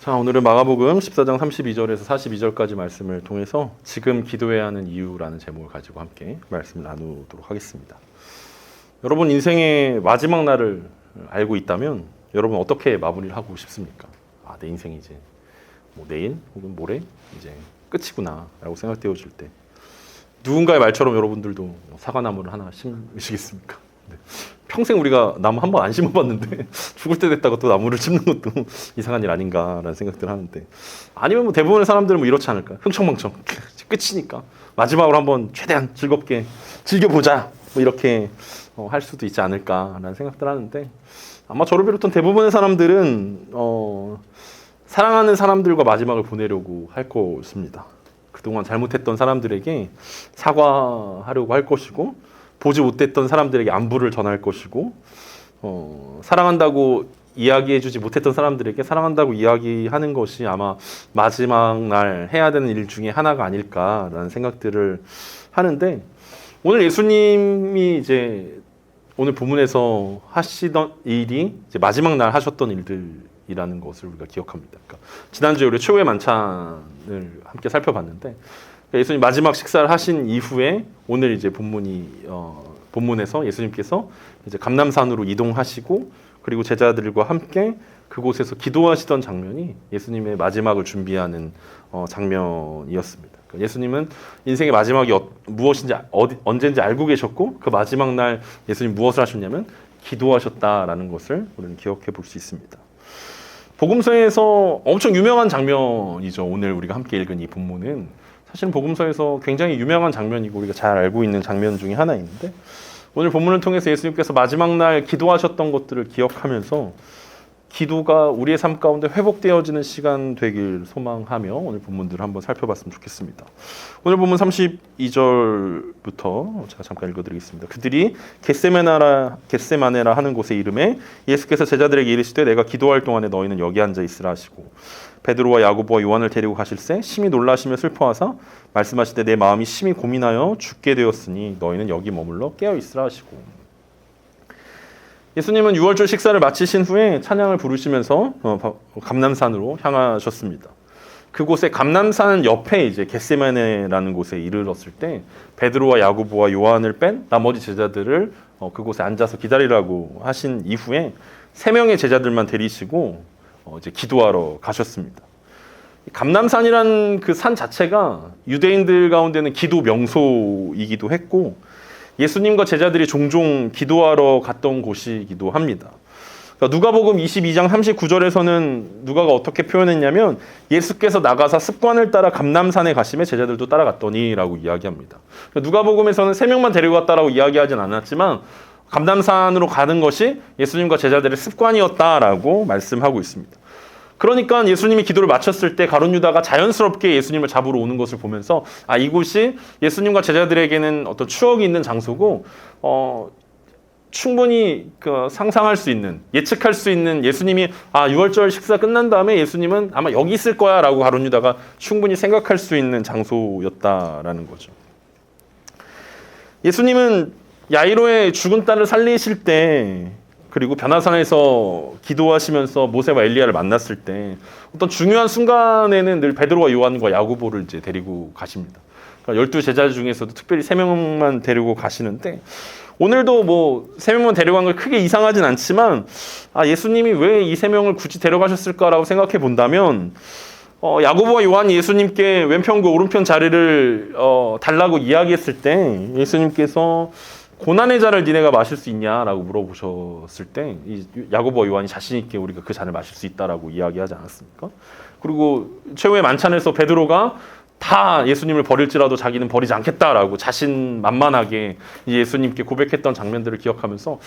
자, 오늘은 마가복음 14장 32절에서 42절까지 말씀을 통해서 지금 기도해야 하는 이유라는 제목을 가지고 함께 말씀을 나누도록 하겠습니다. 여러분 인생의 마지막 날을 알고 있다면 여러분 어떻게 마무리를 하고 싶습니까? 내 인생이 이제 내일 혹은 모레 이제 끝이구나 라고 생각되어질 때 누군가의 말처럼 여러분들도 사과나무를 하나 심으시겠습니까? 네. 평생 우리가 나무 한 번 안 심어봤는데 죽을 때 됐다가 또 나무를 심는 것도 이상한 일 아닌가라는 생각들을 하는데, 아니면 대부분의 사람들은 이렇지 않을까? 흥청망청 끝이니까 마지막으로 한번 최대한 즐겁게 즐겨보자 이렇게 할 수도 있지 않을까라는 생각들을 하는데, 아마 저를 비롯한 대부분의 사람들은 사랑하는 사람들과 마지막을 보내려고 할 것입니다. 그동안 잘못했던 사람들에게 사과하려고 할 것이고, 보지 못했던 사람들에게 안부를 전할 것이고, 사랑한다고 이야기해주지 못했던 사람들에게 사랑한다고 이야기하는 것이 아마 마지막 날 해야 되는 일 중에 하나가 아닐까라는 생각들을 하는데, 오늘 예수님이 이제 오늘 본문에서 하시던 일이 이제 마지막 날 하셨던 일들이라는 것을 우리가 기억합니다. 그러니까 지난주에 우리 최후의 만찬을 함께 살펴봤는데, 예수님 마지막 식사를 하신 이후에 오늘 이제 본문에서 예수님께서 이제 감람산으로 이동하시고, 그리고 제자들과 함께 그곳에서 기도하시던 장면이 예수님의 마지막을 준비하는 장면이었습니다. 그러니까 예수님은 인생의 마지막이 무엇인지 언제인지 알고 계셨고, 그 마지막 날 예수님 무엇을 하셨냐면 기도하셨다라는 것을 우리는 기억해 볼 수 있습니다. 복음서에서 엄청 유명한 장면이죠. 오늘 우리가 함께 읽은 이 본문은 사실은 복음서에서 굉장히 유명한 장면이고 우리가 잘 알고 있는 장면 중에 하나인데, 오늘 본문을 통해서 예수님께서 마지막 날 기도하셨던 것들을 기억하면서 기도가 우리의 삶 가운데 회복되어지는 시간 되길 소망하며 오늘 본문들을 한번 살펴봤으면 좋겠습니다. 오늘 본문 32절부터 제가 잠깐 읽어드리겠습니다. 그들이 겟세마네라 하는 곳에 이름에 예수께서 제자들에게 이르시되 내가 기도할 동안에 너희는 여기 앉아 있으라 하시고, 베드로와 야고보와 요한을 데리고 가실새 심히 놀라시며 슬퍼하사 말씀하시되 내 마음이 심히 고민하여 죽게 되었으니 너희는 여기 머물러 깨어 있으라 하시고. 예수님은 유월절 식사를 마치신 후에 찬양을 부르시면서 감람산으로 향하셨습니다. 그곳에 감람산 옆에 이제 겟세마네라는 곳에 이르렀을 때 베드로와 야고보와 요한을 뺀 나머지 제자들을 그곳에 앉아서 기다리라고 하신 이후에 3명의 제자들만 데리시고 이제 기도하러 가셨습니다. 감람산이라는 그 산 자체가 유대인들 가운데는 기도 명소이기도 했고, 예수님과 제자들이 종종 기도하러 갔던 곳이기도 합니다. 그러니까 누가복음 22장 39절에서는 누가가 어떻게 표현했냐면 예수께서 나가사 습관을 따라 감람산에 가시매 제자들도 따라갔더니라고 이야기합니다. 그러니까 누가복음에서는 3명만 데리고 갔다라고 이야기하진 않았지만 감람산으로 가는 것이 예수님과 제자들의 습관이었다라고 말씀하고 있습니다. 그러니까 예수님이 기도를 마쳤을 때 가룟 유다가 자연스럽게 예수님을 잡으러 오는 것을 보면서 이곳이 예수님과 제자들에게는 어떤 추억이 있는 장소고 충분히 상상할 수 있는, 예측할 수 있는, 예수님이 유월절 식사 끝난 다음에 예수님은 아마 여기 있을 거야 라고 가룟 유다가 충분히 생각할 수 있는 장소였다라는 거죠. 예수님은 야이로의 죽은 딸을 살리실 때, 그리고 변화산에서 기도하시면서 모세와 엘리야를 만났을 때 어떤 중요한 순간에는 늘 베드로와 요한과 야고보를 이제 데리고 가십니다. 그러니까 12 제자 중에서도 특별히 3명만 데리고 가시는데, 오늘도 3명만 데려간 걸 크게 이상하진 않지만 예수님이 왜 이 3명을 굳이 데려가셨을까라고 생각해 본다면, 야고보와 요한이 예수님께 왼편과 오른편 자리를 달라고 이야기했을 때 예수님께서 고난의 잔을 니네가 마실 수 있냐라고 물어보셨을 때 야고보와 요한이 자신 있게 우리가 그 잔을 마실 수 있다라고 이야기하지 않았습니까? 그리고 최후의 만찬에서 베드로가 다 예수님을 버릴지라도 자기는 버리지 않겠다라고 자신만만하게 예수님께 고백했던 장면들을 기억하면서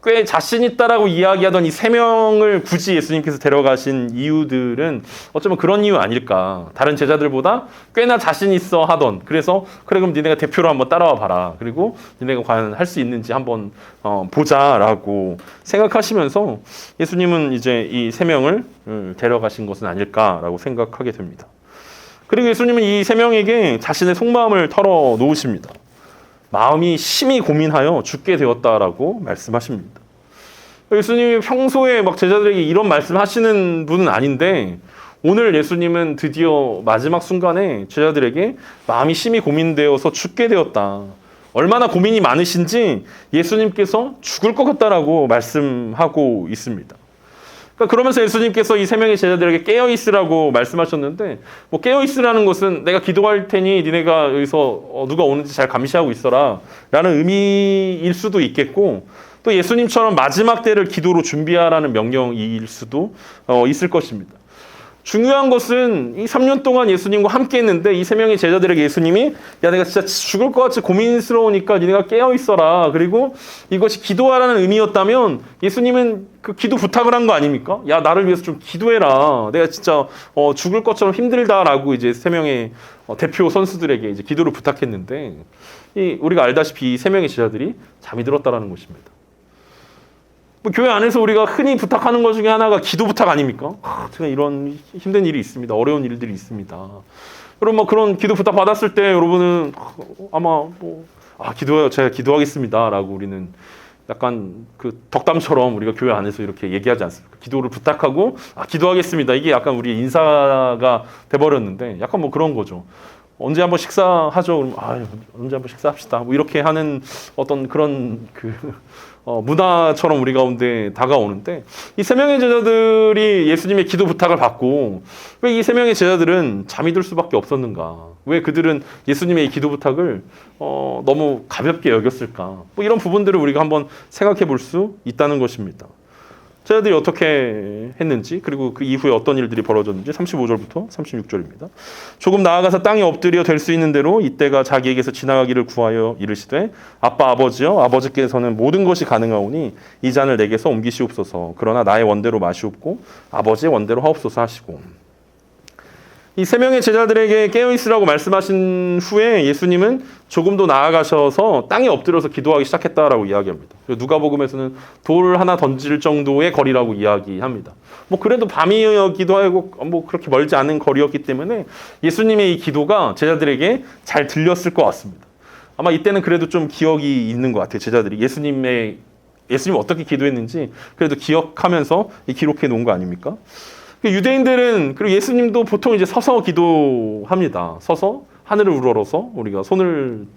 꽤 자신 있다라고 이야기하던 이 3명을 굳이 예수님께서 데려가신 이유들은 어쩌면 그런 이유 아닐까. 다른 제자들보다 꽤나 자신 있어 하던, 그래서 그래 그럼 니네가 대표로 한번 따라와 봐라, 그리고 니네가 과연 할 수 있는지 한번 보자라고 생각하시면서 예수님은 이제 이 3명을 데려가신 것은 아닐까라고 생각하게 됩니다. 그리고 예수님은 이 3명에게 자신의 속마음을 털어놓으십니다. 마음이 심히 고민하여 죽게 되었다라고 말씀하십니다. 예수님이 평소에 제자들에게 이런 말씀하시는 분은 아닌데 오늘 예수님은 드디어 마지막 순간에 제자들에게 마음이 심히 고민되어서 죽게 되었다. 얼마나 고민이 많으신지 예수님께서 죽을 것 같다라고 말씀하고 있습니다. 그러면서 예수님께서 이 세 명의 제자들에게 깨어있으라고 말씀하셨는데, 뭐 깨어있으라는 것은 내가 기도할 테니 니네가 여기서 누가 오는지 잘 감시하고 있어라 라는 의미일 수도 있겠고, 또 예수님처럼 마지막 때를 기도로 준비하라는 명령일 수도 있을 것입니다. 중요한 것은 이 3년 동안 예수님과 함께 했는데 이 세 명의 제자들에게 예수님이 야 내가 진짜 죽을 것 같이 고민스러우니까 니네가 깨어있어라. 그리고 이것이 기도하라는 의미였다면 예수님은 그 기도 부탁을 한 거 아닙니까? 야 나를 위해서 좀 기도해라. 내가 진짜 죽을 것처럼 힘들다라고 이제 세 명의 대표 선수들에게 이제 기도를 부탁했는데 우리가 알다시피 이 세 명의 제자들이 잠이 들었다라는 것입니다. 교회 안에서 우리가 흔히 부탁하는 것 중에 하나가 기도 부탁 아닙니까? 제가 이런 힘든 일이 있습니다. 어려운 일들이 있습니다. 여러분 그런 기도 부탁 받았을 때 여러분은 아마 기도해요. 제가 기도하겠습니다라고 우리는 약간 그 덕담처럼 우리가 교회 안에서 이렇게 얘기하지 않습니까? 기도를 부탁하고 기도하겠습니다. 이게 약간 우리의 인사가 돼버렸는데 약간 뭐 그런 거죠. 언제 한번 식사하죠? 그럼 언제 한번 식사합시다. 뭐 이렇게 하는 어떤 그런 문화처럼 우리 가운데 다가오는데 이 세 명의 제자들이 예수님의 기도 부탁을 받고 왜 이 세 명의 제자들은 잠이 들 수밖에 없었는가? 왜 그들은 예수님의 이 기도 부탁을 너무 가볍게 여겼을까? 뭐 이런 부분들을 우리가 한번 생각해 볼 수 있다는 것입니다. 제자들이 어떻게 했는지 그리고 그 이후에 어떤 일들이 벌어졌는지 35절부터 36절입니다. 조금 나아가서 땅에 엎드려 될 수 있는 대로 이때가 자기에게서 지나가기를 구하여 이르시되 아빠 아버지여 아버지께서는 모든 것이 가능하오니 이 잔을 내게서 옮기시옵소서. 그러나 나의 원대로 마시옵고 아버지의 원대로 하옵소서 하시고 이 세 명의 제자들에게 깨어있으라고 말씀하신 후에 예수님은 조금 더 나아가셔서 땅에 엎드려서 기도하기 시작했다라고 이야기합니다. 누가복음에서는 돌 하나 던질 정도의 거리라고 이야기합니다. 뭐 그래도 밤이기도 하고 뭐 그렇게 멀지 않은 거리였기 때문에 예수님의 이 기도가 제자들에게 잘 들렸을 것 같습니다. 아마 이때는 그래도 좀 기억이 있는 것 같아요. 제자들이 예수님 어떻게 기도했는지 그래도 기억하면서 기록해 놓은 거 아닙니까? 유대인들은 그리고 예수님도 보통 이제 서서 기도합니다. 서서 하늘을 우러러서 우리가 손을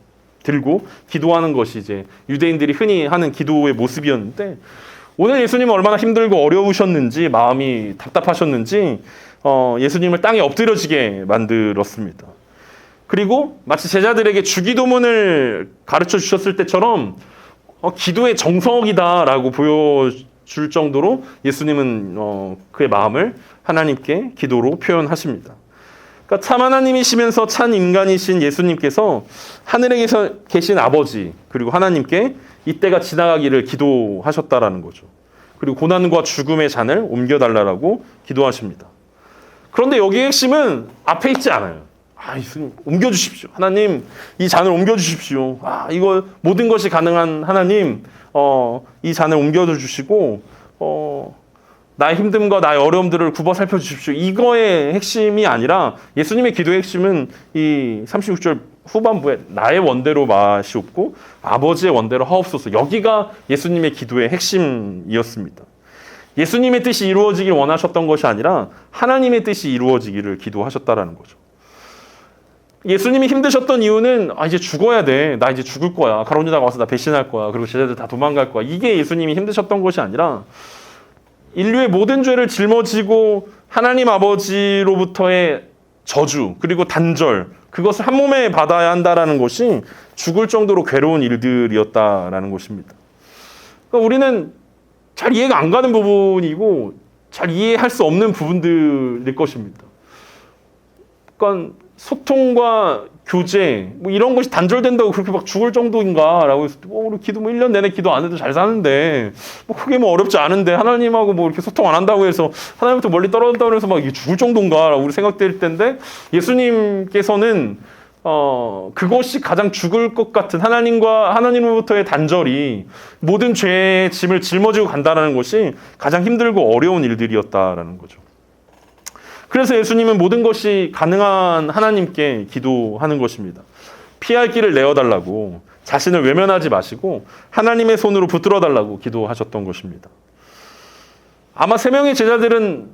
들고 기도하는 것이 이제 유대인들이 흔히 하는 기도의 모습이었는데 오늘 예수님은 얼마나 힘들고 어려우셨는지 마음이 답답하셨는지 예수님을 땅에 엎드려지게 만들었습니다. 그리고 마치 제자들에게 주기도문을 가르쳐 주셨을 때처럼 기도의 정석이다라고 보여줄 정도로 예수님은 그의 마음을 하나님께 기도로 표현하십니다. 그러니까 참 하나님이시면서 참 인간이신 예수님께서 하늘에 계신 아버지 그리고 하나님께 이때가 지나가기를 기도하셨다라는 거죠. 그리고 고난과 죽음의 잔을 옮겨달라고 기도하십니다. 그런데 여기의 핵심은 앞에 있지 않아요. 예수님 옮겨주십시오. 하나님 이 잔을 옮겨주십시오. 이거 모든 것이 가능한 하나님 이 잔을 옮겨주시고 나의 힘듦과 나의 어려움들을 굽어 살펴주십시오. 이거의 핵심이 아니라 예수님의 기도의 핵심은 이 36절 후반부에 나의 원대로 마시옵고 아버지의 원대로 하옵소서. 여기가 예수님의 기도의 핵심이었습니다. 예수님의 뜻이 이루어지길 원하셨던 것이 아니라 하나님의 뜻이 이루어지기를 기도하셨다라는 거죠. 예수님이 힘드셨던 이유는 이제 죽어야 돼. 나 이제 죽을 거야. 가룟 유다가 와서 나 배신할 거야. 그리고 제자들 다 도망갈 거야. 이게 예수님이 힘드셨던 것이 아니라 인류의 모든 죄를 짊어지고 하나님 아버지로부터의 저주 그리고 단절 그것을 한 몸에 받아야 한다라는 것이 죽을 정도로 괴로운 일들이었다라는 것입니다. 그러니까 우리는 잘 이해가 안 가는 부분이고 잘 이해할 수 없는 부분들일 것입니다. 그러니까 소통과 교제 뭐 이런 것이 단절된다고 그렇게 막 죽을 정도인가라고 해서 우리 기도 1년 내내 기도 안 해도 잘 사는데 뭐 크게 뭐 어렵지 않은데 하나님하고 뭐 이렇게 소통 안 한다고 해서 하나님부터 멀리 떨어진다고 해서 막 이게 죽을 정도인가라고 우리 생각될 텐데 예수님께서는 그것이 가장 죽을 것 같은 하나님으로부터의 단절이 모든 죄의 짐을 짊어지고 간다는 것이 가장 힘들고 어려운 일들이었다라는 거죠. 그래서 예수님은 모든 것이 가능한 하나님께 기도하는 것입니다. 피할 길을 내어달라고 자신을 외면하지 마시고 하나님의 손으로 붙들어달라고 기도하셨던 것입니다. 아마 세 명의 제자들은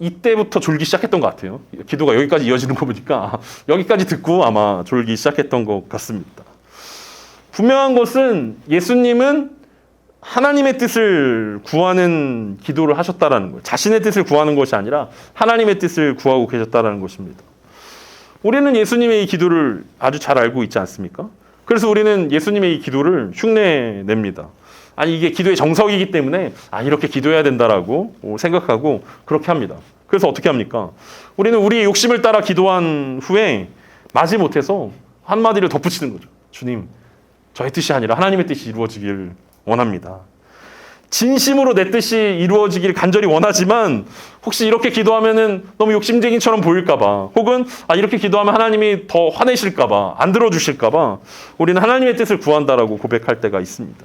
이때부터 졸기 시작했던 것 같아요. 기도가 여기까지 이어지는 거 보니까 여기까지 듣고 아마 졸기 시작했던 것 같습니다. 분명한 것은 예수님은 하나님의 뜻을 구하는 기도를 하셨다라는 거예요. 자신의 뜻을 구하는 것이 아니라 하나님의 뜻을 구하고 계셨다라는 것입니다. 우리는 예수님의 이 기도를 아주 잘 알고 있지 않습니까? 그래서 우리는 예수님의 이 기도를 흉내냅니다. 아니 이게 기도의 정석이기 때문에 이렇게 기도해야 된다라고 생각하고 그렇게 합니다. 그래서 어떻게 합니까? 우리는 우리의 욕심을 따라 기도한 후에 마지못해서 한마디를 덧붙이는 거죠. 주님, 저의 뜻이 아니라 하나님의 뜻이 이루어지길 원합니다. 진심으로 내 뜻이 이루어지길 간절히 원하지만 혹시 이렇게 기도하면은 너무 욕심쟁이처럼 보일까봐 혹은 이렇게 기도하면 하나님이 더 화내실까봐 안 들어주실까봐 우리는 하나님의 뜻을 구한다라고 고백할 때가 있습니다.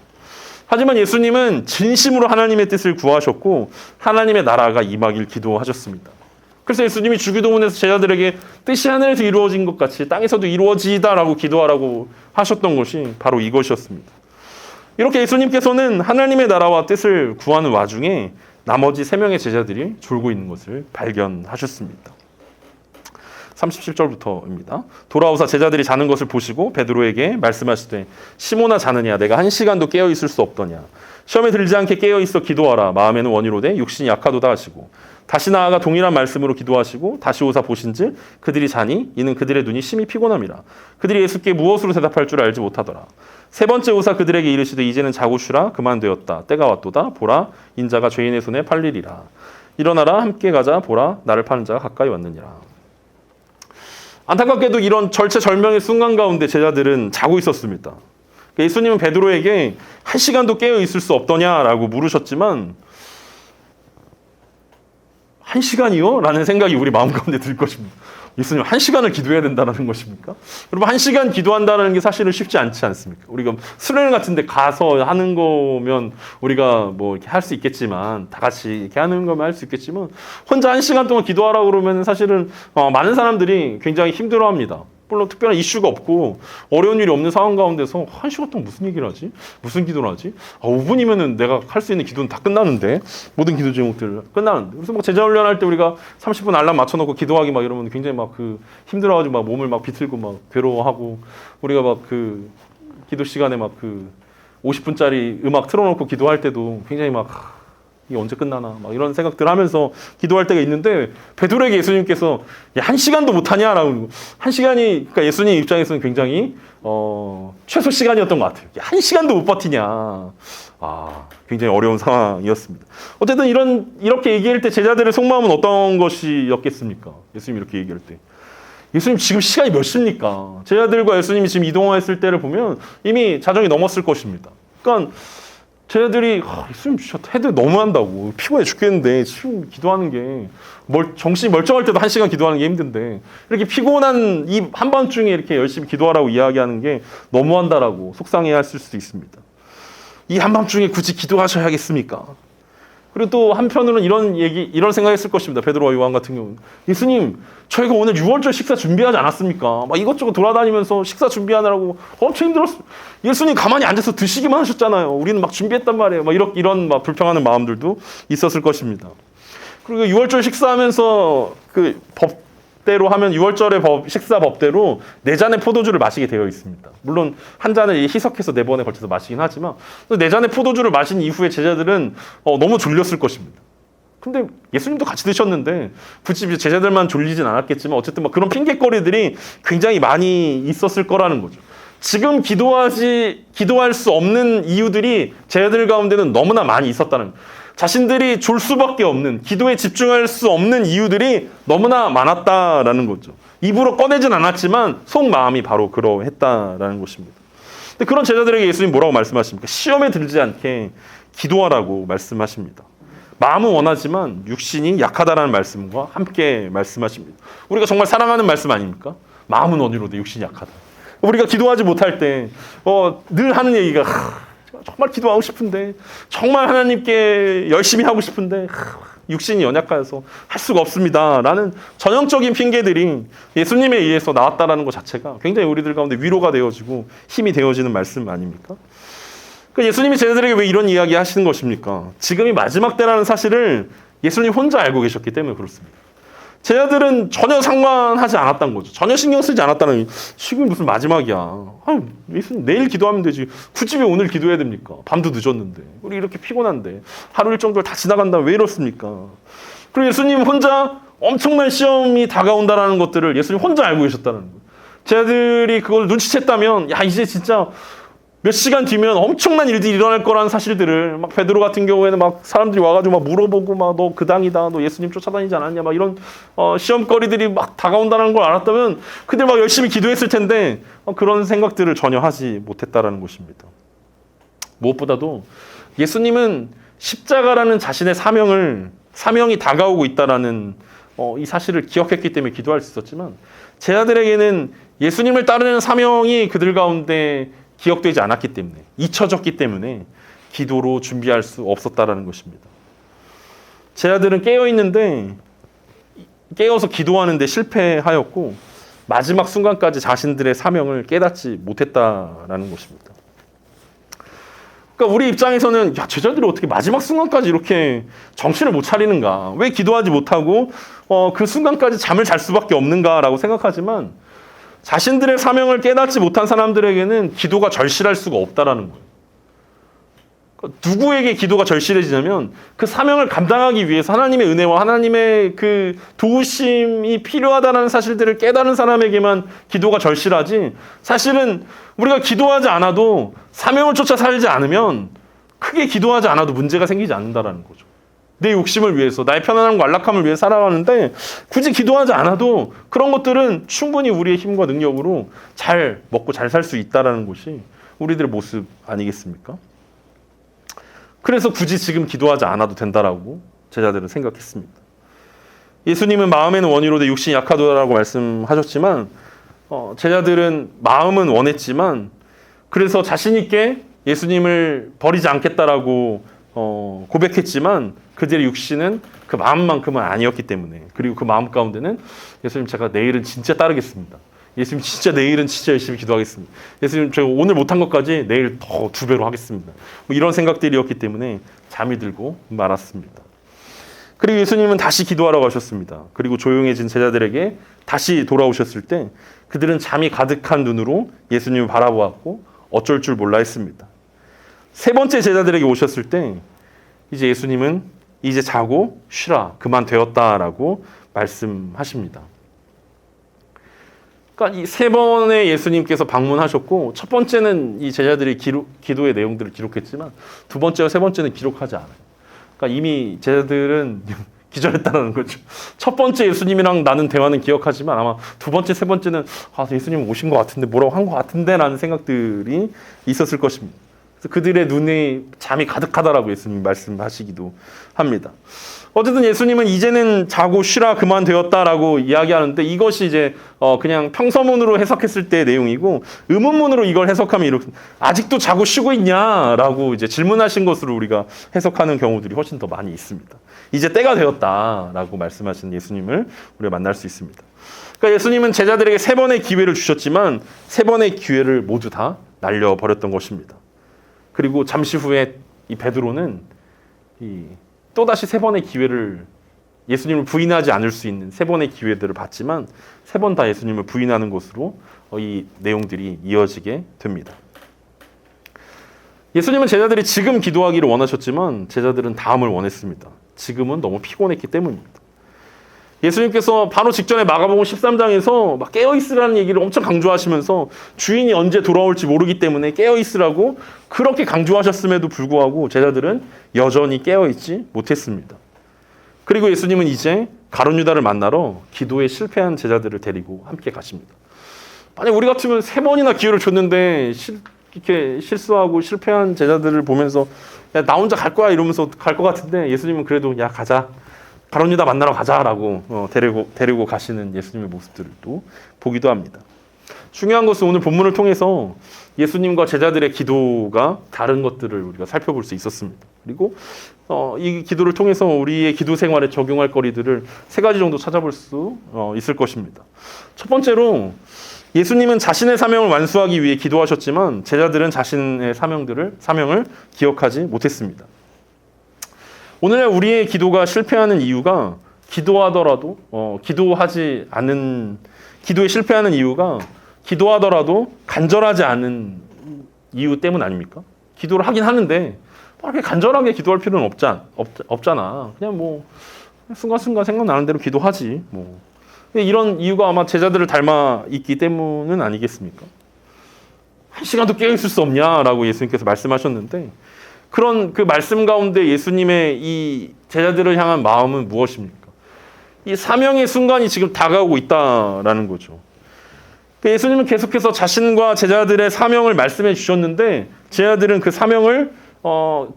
하지만 예수님은 진심으로 하나님의 뜻을 구하셨고 하나님의 나라가 임하길 기도하셨습니다. 그래서 예수님이 주기도문에서 제자들에게 뜻이 하늘에서 이루어진 것 같이 땅에서도 이루어지다라고 기도하라고 하셨던 것이 바로 이것이었습니다. 이렇게 예수님께서는 하나님의 나라와 뜻을 구하는 와중에 나머지 3명의 제자들이 졸고 있는 것을 발견하셨습니다. 37절부터입니다. 돌아오사 제자들이 자는 것을 보시고 베드로에게 말씀하시되 시몬아 자느냐 내가 1시간도 깨어 있을 수 없더냐 시험에 들지 않게 깨어 있어 기도하라 마음에는 원이로되 육신이 약하도다 하시고 다시 나아가 동일한 말씀으로 기도하시고 다시 오사 보신즉 그들이 자니 이는 그들의 눈이 심히 피곤함이라 그들이 예수께 무엇으로 대답할 줄 알지 못하더라. 세 번째 오사 그들에게 이르시되 이제는 자고 쉬라 그만 되었다 때가 왔도다 보라 인자가 죄인의 손에 팔리리라 일어나라 함께 가자 보라 나를 파는 자가 가까이 왔느니라. 안타깝게도 이런 절체절명의 순간 가운데 제자들은 자고 있었습니다. 예수님은 베드로에게 1시간도 깨어 있을 수 없더냐라고 물으셨지만 1시간이요? 라는 생각이 우리 마음 가운데 들 것입니다. 예수님 1시간을 기도해야 된다는 것입니까? 여러분 1시간 기도한다는 게 사실은 쉽지 않지 않습니까? 우리가 수련 같은 데 가서 하는 거면 우리가 뭐 이렇게 할 수 있겠지만 다 같이 이렇게 하는 거면 할 수 있겠지만 혼자 1시간 동안 기도하라고 그러면 사실은 많은 사람들이 굉장히 힘들어합니다. 물론 특별한 이슈가 없고 어려운 일이 없는 상황 가운데서 1시간 동안 무슨 얘기를 하지? 무슨 기도를 하지? 5분이면은 내가 할 수 있는 기도는 다 끝나는데 모든 기도 제목들 끝나는데 그래서 뭐 제자 훈련할 때 우리가 30분 알람 맞춰놓고 기도하기 막 이러면 굉장히 막 그 힘들어가지고 막 몸을 막 비틀고 막 괴로워하고 우리가 막 그 기도 시간에 막 그 50분짜리 음악 틀어놓고 기도할 때도 굉장히 막 이게 언제 끝나나 막 이런 생각들 하면서 기도할 때가 있는데 베드로에게 예수님께서 야, 1시간도 못하냐라고 1시간이 그러니까 예수님 입장에서는 굉장히 최소 시간이었던 것 같아요. 1시간도 못 버티냐. 굉장히 어려운 상황이었습니다. 어쨌든 이렇게 얘기할 때 제자들의 속마음은 어떤 것이었겠습니까? 예수님 이렇게 얘기할 때. 예수님 지금 시간이 몇 시입니까? 제자들과 예수님이 지금 이동했을 때를 보면 이미 자정이 넘었을 것입니다. 그러니까 제자들이 예수님 헤드 너무 한다고 피곤해 죽겠는데 지금 기도하는 게 정신이 멀쩡할 때도 1시간 기도하는 게 힘든데 이렇게 피곤한 이 한밤중에 이렇게 열심히 기도하라고 이야기하는 게 너무한다라고 속상해했을 수도 있습니다. 이 한밤중에 굳이 기도하셔야겠습니까? 그리고 또 한편으로는 이런 생각했을 것입니다. 베드로와 요한 같은 경우는 예수님 저희가 오늘 6월절 식사 준비하지 않았습니까? 막 이것저것 돌아다니면서 식사 준비하느라고 엄청 힘들었어요. 예수님 가만히 앉아서 드시기만 하셨잖아요. 우리는 막 준비했단 말이에요. 막 이런 막 불평하는 마음들도 있었을 것입니다. 그리고 6월절 식사하면서 그 법대로 하면 6월절의 식사 법대로 4잔의 포도주를 마시게 되어 있습니다. 물론 한 잔을 희석해서 4번에 걸쳐서 마시긴 하지만 4잔의 포도주를 마신 이후에 제자들은 너무 졸렸을 것입니다. 근데 예수님도 같이 드셨는데 굳이 제자들만 졸리진 않았겠지만 어쨌든 막 그런 핑계거리들이 굉장히 많이 있었을 거라는 거죠. 지금 기도할 수 없는 이유들이 제자들 가운데는 너무나 많이 있었다는 거예요. 자신들이 졸 수밖에 없는 기도에 집중할 수 없는 이유들이 너무나 많았다라는 거죠. 입으로 꺼내진 않았지만 속마음이 바로 그러했다라는 것입니다. 근데 그런 제자들에게 예수님 뭐라고 말씀하십니까? 시험에 들지 않게 기도하라고 말씀하십니다. 마음은 원하지만 육신이 약하다라는 말씀과 함께 말씀하십니다. 우리가 정말 사랑하는 말씀 아닙니까? 마음은 원이로되 육신이 약하다. 우리가 기도하지 못할 때 늘 하는 얘기가 정말 기도하고 싶은데 정말 하나님께 열심히 하고 싶은데 육신이 연약해서 할 수가 없습니다. 라는 전형적인 핑계들이 예수님에 의해서 나왔다라는 것 자체가 굉장히 우리들 가운데 위로가 되어지고 힘이 되어지는 말씀 아닙니까? 그러니까 예수님이 제자들에게 왜 이런 이야기 하시는 것입니까? 지금이 마지막 때라는 사실을 예수님 혼자 알고 계셨기 때문에 그렇습니다. 제자들은 전혀 상관하지 않았던 거죠. 전혀 신경 쓰지 않았다는, 지금 무슨 마지막이야. 아, 예수님 내일 기도하면 되지. 굳이 왜 오늘 기도해야 됩니까? 밤도 늦었는데. 우리 이렇게 피곤한데. 하루 일정들 다 지나간다면 왜 이렇습니까? 그리고 예수님 혼자 엄청난 시험이 다가온다는 것들을 예수님 혼자 알고 계셨다는 거예요. 제자들이 그걸 눈치챘다면, 야, 이제 진짜 몇 시간 뒤면 엄청난 일들이 일어날 거라는 사실들을 막 베드로 같은 경우에는 막 사람들이 와가지고 막 물어보고 막 너 그 당이다, 너 예수님 쫓아다니지 않았냐, 막 이런 시험거리들이 막 다가온다는 걸 알았다면 그들 막 열심히 기도했을 텐데 그런 생각들을 전혀 하지 못했다라는 것입니다. 무엇보다도 예수님은 십자가라는 자신의 사명이 다가오고 있다라는 이 사실을 기억했기 때문에 기도할 수 있었지만, 제자들에게는 예수님을 따르는 사명이 그들 가운데 기억되지 않았기 때문에, 잊혀졌기 때문에 기도로 준비할 수 없었다라는 것입니다. 제자들은 깨어있는데 깨어서 기도하는데 실패하였고 마지막 순간까지 자신들의 사명을 깨닫지 못했다라는 것입니다. 그러니까 우리 입장에서는, 야, 제자들이 어떻게 마지막 순간까지 이렇게 정신을 못 차리는가? 왜 기도하지 못하고 그 순간까지 잠을 잘 수밖에 없는가라고 생각하지만, 자신들의 사명을 깨닫지 못한 사람들에게는 기도가 절실할 수가 없다라는 거예요. 그러니까 누구에게 기도가 절실해지냐면, 그 사명을 감당하기 위해서 하나님의 은혜와 하나님의 그 도우심이 필요하다는 사실들을 깨달은 사람에게만 기도가 절실하지, 사실은 우리가 기도하지 않아도, 사명을 쫓아 살지 않으면 크게 기도하지 않아도 문제가 생기지 않는다라는 거죠. 내 욕심을 위해서, 나의 편안함과 안락함을 위해 살아가는데 굳이 기도하지 않아도 그런 것들은 충분히 우리의 힘과 능력으로 잘 먹고 잘 살 수 있다는 것이 우리들의 모습 아니겠습니까? 그래서 굳이 지금 기도하지 않아도 된다라고 제자들은 생각했습니다. 예수님은 마음에는 원이로되 육신이 약하도라고 말씀하셨지만, 제자들은 마음은 원했지만 그래서 자신 있게 예수님을 버리지 않겠다라고 고백했지만 그들의 육신은 그 마음만큼은 아니었기 때문에, 그리고 그 마음 가운데는 예수님, 제가 내일은 진짜 따르겠습니다. 예수님, 진짜 내일은 진짜 열심히 기도하겠습니다. 예수님, 제가 오늘 못한 것까지 내일 더 2배로 하겠습니다. 뭐 이런 생각들이었기 때문에 잠이 들고 말았습니다. 그리고 예수님은 다시 기도하라고 하셨습니다. 그리고 조용해진 제자들에게 다시 돌아오셨을 때 그들은 잠이 가득한 눈으로 예수님을 바라보았고 어쩔 줄 몰라 했습니다. 세 번째 제자들에게 오셨을 때 이제 예수님은 이제 자고 쉬라, 그만 되었다라고 말씀하십니다. 그러니까 이 세 번의 예수님께서 방문하셨고, 첫 번째는 이 제자들이 기도의 내용들을 기록했지만 두 번째와 세 번째는 기록하지 않아요. 그러니까 이미 제자들은 기절했다는 거죠. 첫 번째 예수님이랑 나는 대화는 기억하지만 아마 두 번째, 세 번째는 예수님 오신 것 같은데, 뭐라고 한 것 같은데 라는 생각들이 있었을 것입니다. 그래서 그들의 눈에 잠이 가득하다라고 예수님 말씀하시기도 합니다. 어쨌든 예수님은 이제는 자고 쉬라, 그만 되었다라고 이야기하는데, 이것이 이제 그냥 평서문으로 해석했을 때의 내용이고, 의문문으로 이걸 해석하면 이렇게, 아직도 자고 쉬고 있냐라고 이제 질문하신 것으로 우리가 해석하는 경우들이 훨씬 더 많이 있습니다. 이제 때가 되었다라고 말씀하신 예수님을 우리가 만날 수 있습니다. 그러니까 예수님은 제자들에게 세 번의 기회를 주셨지만 세 번의 기회를 모두 다 날려버렸던 것입니다. 그리고 잠시 후에 이 베드로는 또다시 세 번의 기회를, 예수님을 부인하지 않을 수 있는 세 번의 기회들을 받지만 세 번 다 예수님을 부인하는 것으로 이 내용들이 이어지게 됩니다. 예수님은 제자들이 지금 기도하기를 원하셨지만 제자들은 다음을 원했습니다. 지금은 너무 피곤했기 때문입니다. 예수님께서 바로 직전에 마가복음 13장에서 막 깨어있으라는 얘기를 엄청 강조하시면서 주인이 언제 돌아올지 모르기 때문에 깨어있으라고 그렇게 강조하셨음에도 불구하고 제자들은 여전히 깨어있지 못했습니다. 그리고 예수님은 이제 가룟 유다를 만나러 기도에 실패한 제자들을 데리고 함께 가십니다. 만약 우리 같으면 세 번이나 기회를 줬는데 이렇게 실수하고 실패한 제자들을 보면서 야, 나 혼자 갈 거야 이러면서 갈 것 같은데, 예수님은 그래도 야, 가자, 가룟 유다 만나러 가자라고 데리고 가시는 예수님의 모습들을 또 보기도 합니다. 중요한 것은 오늘 본문을 통해서 예수님과 제자들의 기도가 다른 것들을 우리가 살펴볼 수 있었습니다. 그리고 이 기도를 통해서 우리의 기도 생활에 적용할 거리들을 세 가지 정도 찾아볼 수 있을 것입니다. 첫 번째로, 예수님은 자신의 사명을 완수하기 위해 기도하셨지만 제자들은 자신의 사명을 기억하지 못했습니다. 오늘날 우리의 기도가 실패하는 이유가 기도하더라도 기도에 실패하는 이유가 기도하더라도 간절하지 않은 이유 때문 아닙니까? 기도를 하긴 하는데 이렇게 간절하게 기도할 필요는 없잖아. 그냥 뭐 순간순간 생각나는 대로 기도하지. 뭐 이런 이유가 아마 제자들을 닮아 있기 때문은 아니겠습니까? 한 시간도 깨어 있을 수 없냐라고 예수님께서 말씀하셨는데 그런 그 말씀 가운데 예수님의 이 제자들을 향한 마음은 무엇입니까? 이 사명의 순간이 지금 다가오고 있다라는 거죠. 예수님은 계속해서 자신과 제자들의 사명을 말씀해 주셨는데 제자들은 그 사명을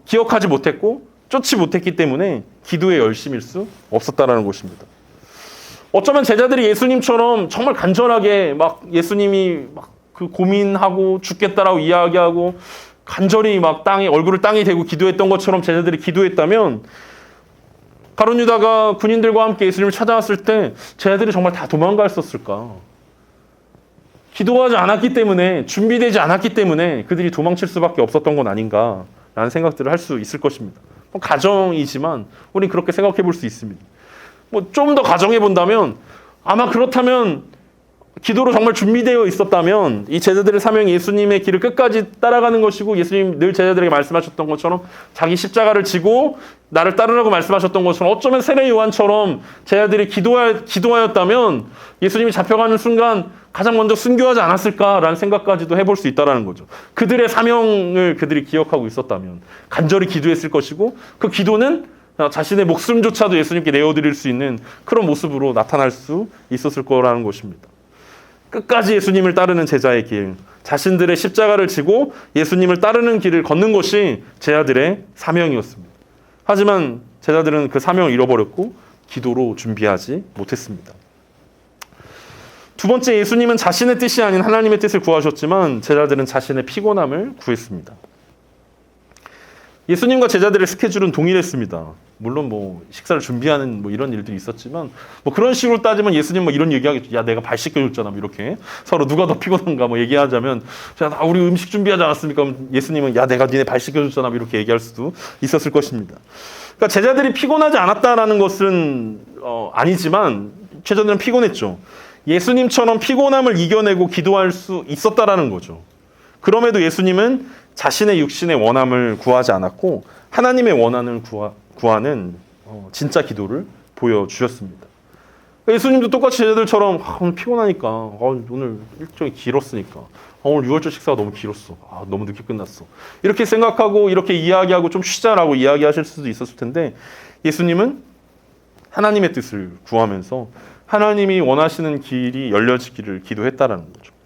기억하지 못했고 쫓지 못했기 때문에 기도에 열심일 수 없었다라는 것입니다. 어쩌면 제자들이 예수님처럼 정말 간절하게 막 예수님이 막 그 고민하고 죽겠다라고 이야기하고 간절히 막 얼굴을 땅에 대고 기도했던 것처럼 제자들이 기도했다면 가룟 유다가 군인들과 함께 예수님을 찾아왔을 때 제자들이 정말 다 도망갔었을까? 기도하지 않았기 때문에 준비되지 않았기 때문에 그들이 도망칠 수밖에 없었던 건 아닌가라는 생각들을 할 수 있을 것입니다. 가정이지만 우린 그렇게 생각해 볼 수 있습니다. 좀 더 가정해 본다면 아마 그렇다면 기도로 정말 준비되어 있었다면 이 제자들의 사명이 예수님의 길을 끝까지 따라가는 것이고 예수님 늘 제자들에게 말씀하셨던 것처럼 자기 십자가를 지고 나를 따르라고 말씀하셨던 것처럼 어쩌면 세례 요한처럼 제자들이 기도하였다면 예수님이 잡혀가는 순간 가장 먼저 순교하지 않았을까라는 생각까지도 해볼 수 있다는 거죠. 그들의 사명을 그들이 기억하고 있었다면 간절히 기도했을 것이고 그 기도는 자신의 목숨조차도 예수님께 내어드릴 수 있는 그런 모습으로 나타날 수 있었을 거라는 것입니다. 끝까지 예수님을 따르는 제자의 길, 자신들의 십자가를 지고 예수님을 따르는 길을 걷는 것이 제자들의 사명이었습니다. 하지만 제자들은 그 사명을 잃어버렸고 기도로 준비하지 못했습니다. 두 번째, 예수님은 자신의 뜻이 아닌 하나님의 뜻을 구하셨지만 제자들은 자신의 피곤함을 구했습니다. 예수님과 제자들의 스케줄은 동일했습니다. 물론 식사를 준비하는 이런 일들이 있었지만 그런 식으로 따지면 예수님 이런 얘기하겠죠. 야, 내가 발 씻겨줬잖아. 이렇게 서로 누가 더 피곤한가 얘기하자면 우리 음식 준비하지 않았습니까? 예수님은 야, 내가 니네 발 씻겨줬잖아. 이렇게 얘기할 수도 있었을 것입니다. 그러니까 제자들이 피곤하지 않았다라는 것은 아니지만 제자들은 피곤했죠. 예수님처럼 피곤함을 이겨내고 기도할 수 있었다라는 거죠. 그럼에도 예수님은 자신의 육신의 원함을 구하지 않았고 하나님의 원함을 구하는 진짜 기도를 보여주셨습니다. 예수님도 똑같이 제자들처럼 오늘 피곤하니까 오늘 일정이 길었으니까 오늘 유월절 식사가 너무 길었어. 너무 늦게 끝났어. 이렇게 생각하고 이렇게 이야기하고 좀 쉬자라고 이야기하실 수도 있었을 텐데 예수님은 하나님의 뜻을 구하면서 하나님이 원하시는 길이 열려지기를 기도했다라는 거죠.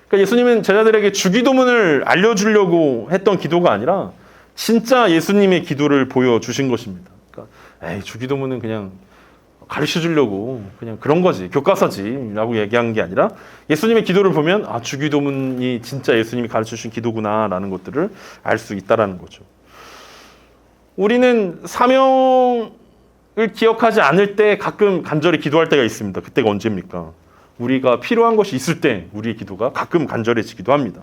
그러니까 예수님은 제자들에게 주기도문을 알려주려고 했던 기도가 아니라 진짜 예수님의 기도를 보여주신 것입니다. 그러니까 주기도문은 그냥 가르쳐주려고 그냥 그런 거지, 교과서지라고 얘기한 게 아니라 예수님의 기도를 보면 주기도문이 진짜 예수님이 가르쳐주신 기도구나라는 것들을 알 수 있다는 거죠. 우리는 사명을 기억하지 않을 때 가끔 간절히 기도할 때가 있습니다. 그때가 언제입니까? 우리가 필요한 것이 있을 때 우리의 기도가 가끔 간절해지기도 합니다.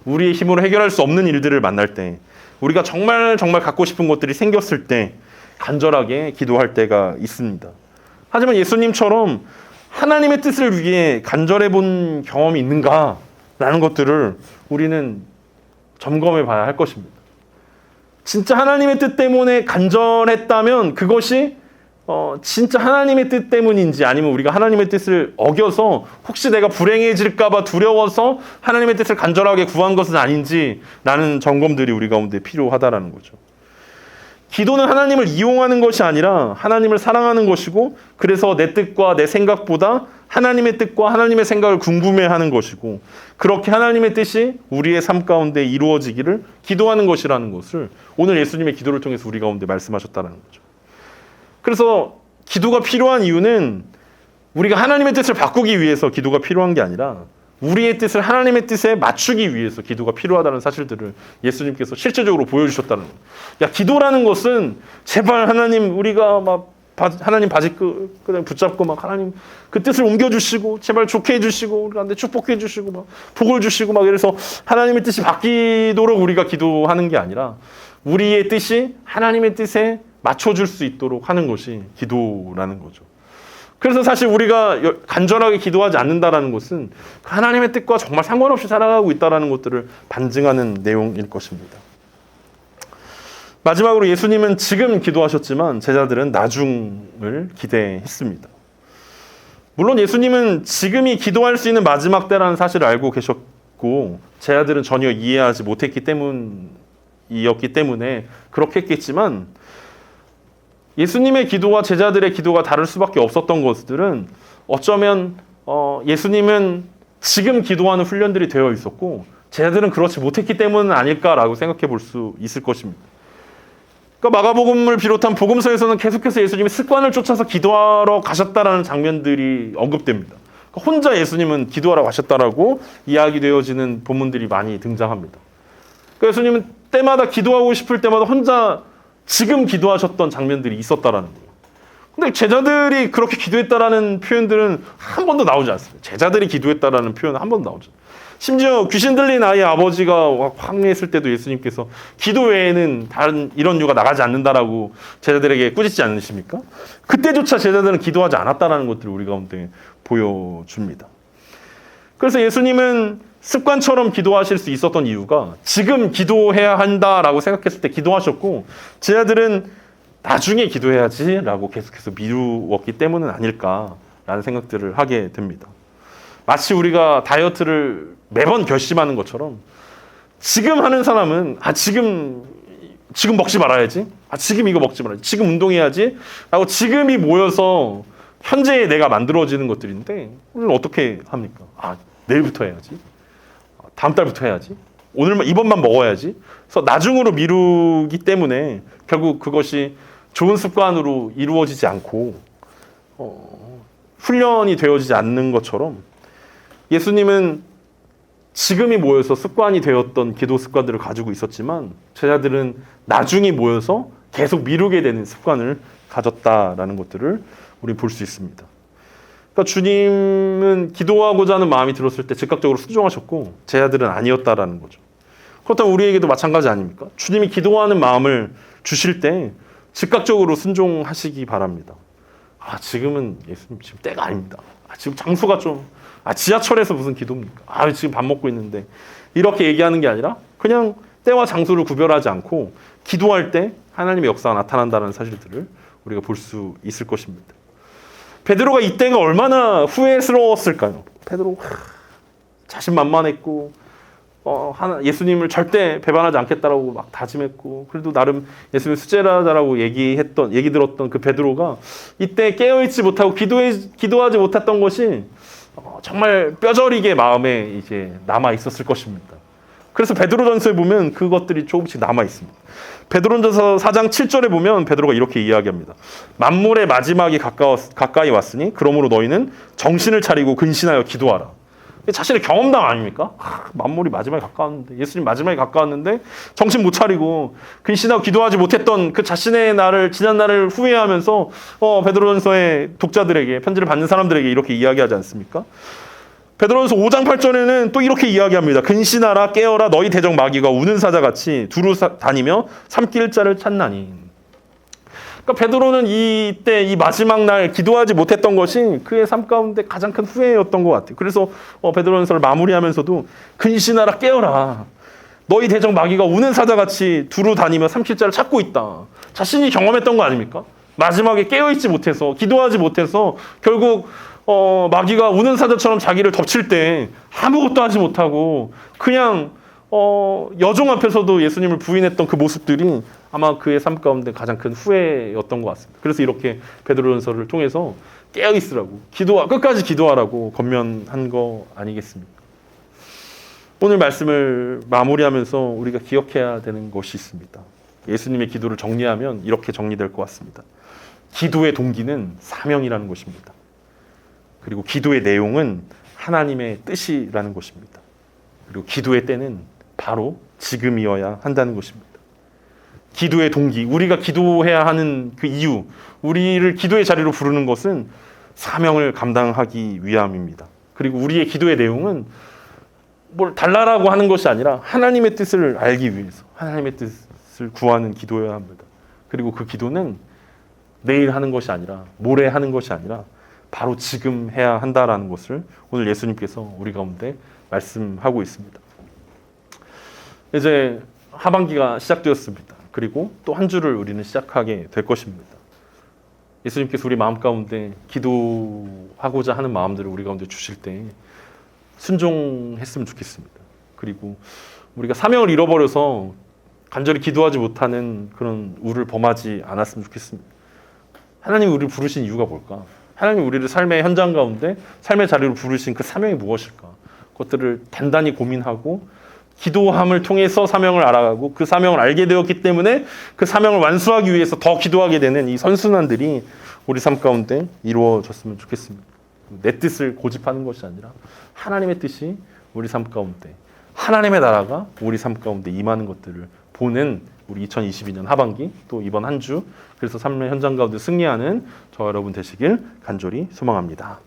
우리의 힘으로 해결할 수 없는 일들을 만날 때, 우리가 정말 갖고 싶은 것들이 생겼을 때 간절하게 기도할 때가 있습니다. 하지만 예수님처럼 하나님의 뜻을 위해 간절해 본 경험이 있는가라는 것들을 우리는 점검해 봐야 할 것입니다. 진짜 하나님의 뜻 때문에 간절했다면 그것이 진짜 하나님의 뜻 때문인지 아니면 우리가 하나님의 뜻을 어겨서 혹시 내가 불행해질까 봐 두려워서 하나님의 뜻을 간절하게 구한 것은 아닌지라는 점검들이 우리 가운데 필요하다라는 거죠. 기도는 하나님을 이용하는 것이 아니라 하나님을 사랑하는 것이고 그래서 내 뜻과 내 생각보다 하나님의 뜻과 하나님의 생각을 궁금해하는 것이고 그렇게 하나님의 뜻이 우리의 삶 가운데 이루어지기를 기도하는 것이라는 것을 오늘 예수님의 기도를 통해서 우리 가운데 말씀하셨다는 거죠. 그래서 기도가 필요한 이유는 우리가 하나님의 뜻을 바꾸기 위해서 기도가 필요한 게 아니라 우리의 뜻을 하나님의 뜻에 맞추기 위해서 기도가 필요하다는 사실들을 예수님께서 실제적으로 보여주셨다는 거예요. 야, 기도라는 것은 제발 하나님 우리가 하나님 바지끈을 붙잡고 하나님 그 뜻을 옮겨주시고 제발 좋게 해주시고 우리한테 축복해 주시고 복을 주시고 이래서 하나님의 뜻이 바뀌도록 우리가 기도하는 게 아니라 우리의 뜻이 하나님의 뜻에 맞춰줄 수 있도록 하는 것이 기도라는 거죠. 그래서 사실 우리가 간절하게 기도하지 않는다라는 것은 하나님의 뜻과 정말 상관없이 살아가고 있다는 것들을 반증하는 내용일 것입니다. 마지막으로 예수님은 지금 기도하셨지만 제자들은 나중을 기대했습니다. 물론 예수님은 지금이 기도할 수 있는 마지막 때라는 사실을 알고 계셨고 제자들은 전혀 이해하지 못했기 때문에 그렇게 했겠지만 예수님의 기도와 제자들의 기도가 다를 수밖에 없었던 것들은 어쩌면 예수님은 지금 기도하는 훈련들이 되어 있었고 제자들은 그렇지 못했기 때문은 아닐까라고 생각해 볼 수 있을 것입니다. 그러니까 마가복음을 비롯한 복음서에서는 계속해서 예수님이 습관을 쫓아서 기도하러 가셨다라는 장면들이 언급됩니다. 그러니까 혼자 예수님은 기도하러 가셨다라고 이야기되어지는 본문들이 많이 등장합니다. 그러니까 예수님은 때마다 기도하고 싶을 때마다 혼자 지금 기도하셨던 장면들이 있었다라는 거예요. 근데 제자들이 그렇게 기도했다라는 표현들은 한 번도 나오지 않습니다. 제자들이 기도했다라는 표현은 한 번도 나오지 않습니다. 심지어 귀신 들린 아이의 아버지가 황리했을 때도 예수님께서 기도 외에는 다른 이런 유가 나가지 않는다라고 제자들에게 꾸짖지 않으십니까? 그때조차 제자들은 기도하지 않았다라는 것들을 우리 가운데 보여줍니다. 그래서 예수님은 습관처럼 기도하실 수 있었던 이유가 지금 기도해야 한다라고 생각했을 때 기도하셨고 제자들은 나중에 기도해야지라고 계속해서 미루었기 때문은 아닐까라는 생각들을 하게 됩니다. 마치 우리가 다이어트를 매번 결심하는 것처럼 지금 하는 사람은 지금 먹지 말아야지. 지금 이거 먹지 말아야지. 지금 운동해야지. 라고 지금이 모여서 현재의 내가 만들어지는 것들인데 우리는 어떻게 합니까? 내일부터 해야지. 다음 달부터 해야지. 이번만 먹어야지. 그래서 나중으로 미루기 때문에 결국 그것이 좋은 습관으로 이루어지지 않고 훈련이 되어지지 않는 것처럼 예수님은 지금이 모여서 습관이 되었던 기도 습관들을 가지고 있었지만 제자들은 나중에 모여서 계속 미루게 되는 습관을 가졌다라는 것들을 우리 볼 수 있습니다. 그러니까 주님은 기도하고자 하는 마음이 들었을 때 즉각적으로 순종하셨고 제자들은 아니었다라는 거죠. 그렇다면 우리에게도 마찬가지 아닙니까? 주님이 기도하는 마음을 주실 때 즉각적으로 순종하시기 바랍니다. 지금은 예수님 지금 때가 아닙니다. 지금 장소가 좀 지하철에서 무슨 기도입니까? 지금 밥 먹고 있는데 이렇게 얘기하는 게 아니라 그냥 때와 장소를 구별하지 않고 기도할 때 하나님의 역사가 나타난다는 사실들을 우리가 볼 수 있을 것입니다. 베드로가 이때가 얼마나 후회스러웠을까요? 베드로 자신만만했고 예수님을 절대 배반하지 않겠다라고 막 다짐했고 그래도 나름 예수님을 수제자라고 얘기 들었던 그 베드로가 이때 깨어있지 못하고 기도하지 못했던 것이 정말 뼈저리게 마음에 이제 남아 있었을 것입니다. 그래서 베드로전서에 보면 그것들이 조금씩 남아 있습니다. 베드로전서 4장 7절에 보면 베드로가 이렇게 이야기합니다. 만물의 마지막이 가까이 왔으니 그러므로 너희는 정신을 차리고 근신하여 기도하라. 자신의 경험담 아닙니까? 만물이 마지막에 가까웠는데 예수님 마지막에 가까웠는데 정신 못 차리고 근신하고 기도하지 못했던 그 자신의 지난 날을 후회하면서 베드로전서의 독자들에게 편지를 받는 사람들에게 이렇게 이야기하지 않습니까? 베드로전서 5장 8절에는 또 이렇게 이야기합니다. 근신하라 깨어라 너희 대적 마귀가 우는 사자같이 두루 다니며 삼킬 자를 찾나니. 그러니까 베드로는 이때 이 마지막 날 기도하지 못했던 것이 그의 삶 가운데 가장 큰 후회였던 것 같아요. 그래서 베드로전서를 마무리하면서도 근신하라 깨어라 너희 대적 마귀가 우는 사자같이 두루 다니며 삼킬 자를 찾고 있다. 자신이 경험했던 거 아닙니까? 마지막에 깨어있지 못해서 기도하지 못해서 결국 마귀가 우는 사자처럼 자기를 덮칠 때 아무것도 하지 못하고 그냥 여종 앞에서도 예수님을 부인했던 그 모습들이 아마 그의 삶 가운데 가장 큰 후회였던 것 같습니다. 그래서 이렇게 베드로전서를 통해서 깨어있으라고 끝까지 기도하라고 권면한 거 아니겠습니까? 오늘 말씀을 마무리하면서 우리가 기억해야 되는 것이 있습니다. 예수님의 기도를 정리하면 이렇게 정리될 것 같습니다. 기도의 동기는 사명이라는 것입니다. 그리고 기도의 내용은 하나님의 뜻이라는 것입니다. 그리고 기도의 때는 바로 지금이어야 한다는 것입니다. 기도의 동기, 우리가 기도해야 하는 그 이유, 우리를 기도의 자리로 부르는 것은 사명을 감당하기 위함입니다. 그리고 우리의 기도의 내용은 뭘 달라라고 하는 것이 아니라 하나님의 뜻을 알기 위해서, 하나님의 뜻을 것을 구하는 기도여야 합니다. 그리고 그 기도는 내일 하는 것이 아니라 모레 하는 것이 아니라 바로 지금 해야 한다라는 것을 오늘 예수님께서 우리 가운데 말씀하고 있습니다. 이제 하반기가 시작되었습니다. 그리고 또 한 주를 우리는 시작하게 될 것입니다. 예수님께서 우리 마음 가운데 기도하고자 하는 마음들을 우리 가운데 주실 때 순종했으면 좋겠습니다. 그리고 우리가 사명을 잃어버려서 간절히 기도하지 못하는 그런 우를 범하지 않았으면 좋겠습니다. 하나님이 우리를 부르신 이유가 뭘까? 하나님이 우리를 삶의 현장 가운데 삶의 자리로 부르신 그 사명이 무엇일까? 그것들을 단단히 고민하고 기도함을 통해서 사명을 알아가고 그 사명을 알게 되었기 때문에 그 사명을 완수하기 위해서 더 기도하게 되는 이 선순환들이 우리 삶 가운데 이루어졌으면 좋겠습니다. 내 뜻을 고집하는 것이 아니라 하나님의 뜻이 우리 삶 가운데, 하나님의 나라가 우리 삶 가운데 임하는 것들을 보는 우리 2022년 하반기 또 이번 한 주, 그래서 삶의 현장 가운데 승리하는 저와 여러분 되시길 간절히 소망합니다.